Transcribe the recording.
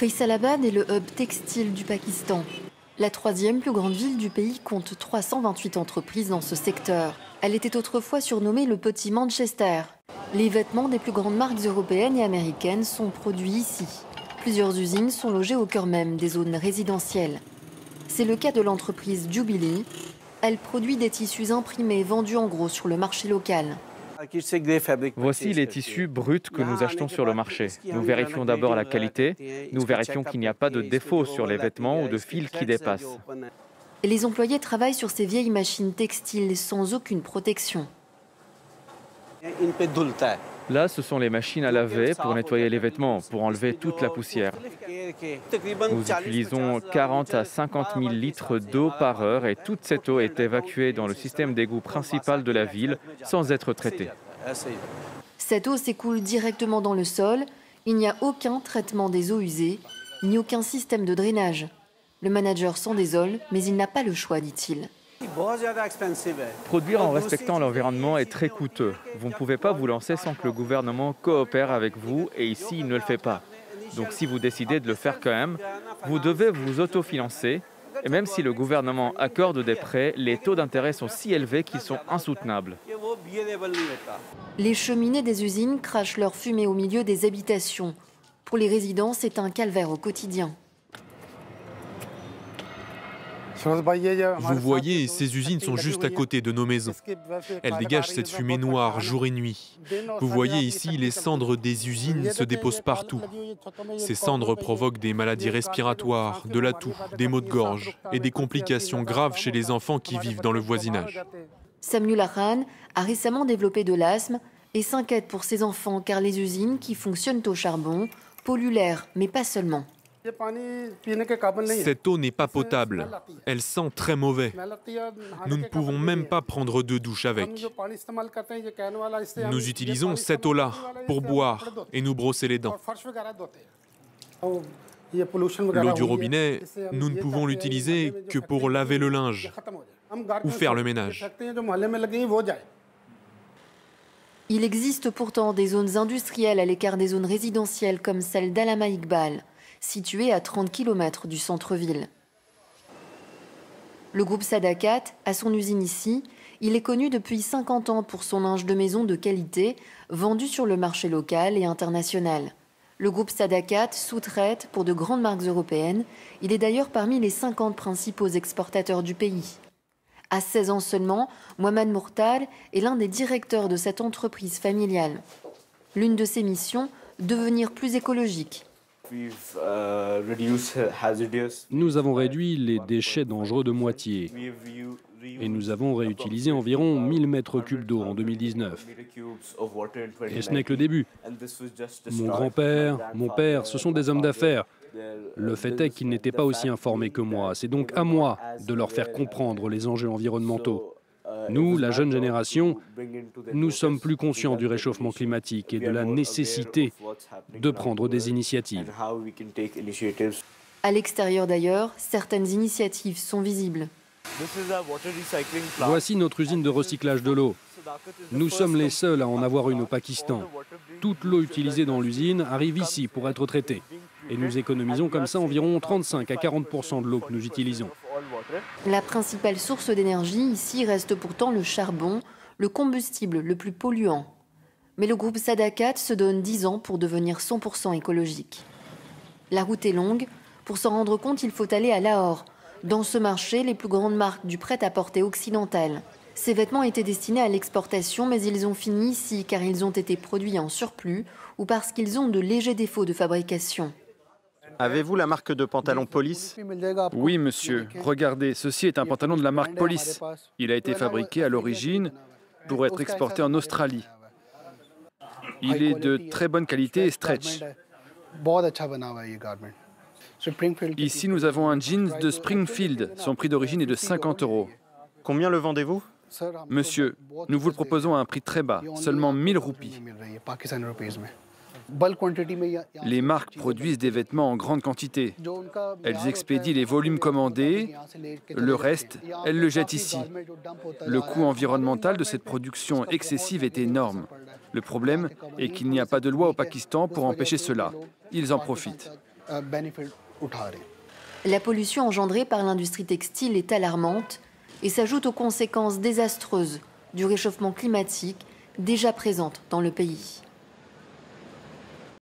Faisalabad est le hub textile du Pakistan. La troisième plus grande ville du pays compte 328 entreprises dans ce secteur. Elle était autrefois surnommée le Petit Manchester. Les vêtements des plus grandes marques européennes et américaines sont produits ici. Plusieurs usines sont logées au cœur même des zones résidentielles. C'est le cas de l'entreprise Jubilee. Elle produit des tissus imprimés vendus en gros sur le marché local. Voici les tissus bruts que nous achetons sur le marché. Nous vérifions d'abord la qualité, nous vérifions qu'il n'y a pas de défaut sur les vêtements ou de fils qui dépassent. Les employés travaillent sur ces vieilles machines textiles sans aucune protection. Là, ce sont les machines à laver pour nettoyer les vêtements, pour enlever toute la poussière. Nous utilisons 40 à 50 000 litres d'eau par heure et toute cette eau est évacuée dans le système d'égout principal de la ville sans être traitée. Cette eau s'écoule directement dans le sol. Il n'y a aucun traitement des eaux usées, ni aucun système de drainage. Le manager s'en désole, mais il n'a pas le choix, dit-il. Produire en respectant l'environnement est très coûteux. Vous ne pouvez pas vous lancer sans que le gouvernement coopère avec vous et ici, il ne le fait pas. Donc si vous décidez de le faire quand même, vous devez vous autofinancer. Et même si le gouvernement accorde des prêts, les taux d'intérêt sont si élevés qu'ils sont insoutenables. Les cheminées des usines crachent leur fumée au milieu des habitations. Pour les résidents, c'est un calvaire au quotidien. Vous voyez, ces usines sont juste à côté de nos maisons. Elles dégagent cette fumée noire jour et nuit. Vous voyez ici, les cendres des usines se déposent partout. Ces cendres provoquent des maladies respiratoires, de la toux, des maux de gorge et des complications graves chez les enfants qui vivent dans le voisinage. Samuel Khan a récemment développé de l'asthme et s'inquiète pour ses enfants car les usines qui fonctionnent au charbon polluent l'air, mais pas seulement. Cette eau n'est pas potable. Elle sent très mauvais. Nous ne pouvons même pas prendre de douche avec. Nous utilisons cette eau-là pour boire et nous brosser les dents. L'eau du robinet, nous ne pouvons l'utiliser que pour laver le linge ou faire le ménage. Il existe pourtant des zones industrielles à l'écart des zones résidentielles comme celle d'Allama Iqbal, située à 30 km du centre-ville. Le groupe Sadakat a son usine ici. Il est connu depuis 50 ans pour son linge de maison de qualité, vendu sur le marché local et international. Le groupe Sadakat sous-traite pour de grandes marques européennes. Il est d'ailleurs parmi les 50 principaux exportateurs du pays. À 16 ans seulement, Mohamed Mourtal est l'un des directeurs de cette entreprise familiale. L'une de ses missions, devenir plus écologique. Nous avons réduit les déchets dangereux de moitié et nous avons réutilisé environ 1000 mètres cubes d'eau en 2019. Et ce n'est que le début. Mon grand-père, mon père, ce sont des hommes d'affaires. Le fait est qu'ils n'étaient pas aussi informés que moi. C'est donc à moi de leur faire comprendre les enjeux environnementaux. Nous, la jeune génération, nous sommes plus conscients du réchauffement climatique et de la nécessité de prendre des initiatives. À l'extérieur d'ailleurs, certaines initiatives sont visibles. Voici notre usine de recyclage de l'eau. Nous sommes les seuls à en avoir une au Pakistan. Toute l'eau utilisée dans l'usine arrive ici pour être traitée. Et nous économisons comme ça environ 35 à 40% de l'eau que nous utilisons. La principale source d'énergie ici reste pourtant le charbon, le combustible le plus polluant. Mais le groupe Sadakat se donne 10 ans pour devenir 100% écologique. La route est longue. Pour s'en rendre compte, il faut aller à Lahore. Dans ce marché, les plus grandes marques du prêt-à-porter occidental. Ces vêtements étaient destinés à l'exportation, mais ils ont fini ici car ils ont été produits en surplus ou parce qu'ils ont de légers défauts de fabrication. Avez-vous la marque de pantalon Police? Oui, monsieur. Regardez, ceci est un pantalon de la marque Police. Il a été fabriqué à l'origine pour être exporté en Australie. Il est de très bonne qualité et stretch. Ici, nous avons un jeans de Springfield. Son prix d'origine est de 50 €. Combien le vendez-vous? Monsieur, nous vous le proposons à un prix très bas, seulement 1000 roupies. Les marques produisent des vêtements en grande quantité. Elles expédient les volumes commandés, le reste, elles le jettent ici. Le coût environnemental de cette production excessive est énorme. Le problème est qu'il n'y a pas de loi au Pakistan pour empêcher cela. Ils en profitent. La pollution engendrée par l'industrie textile est alarmante et s'ajoute aux conséquences désastreuses du réchauffement climatique déjà présentes dans le pays.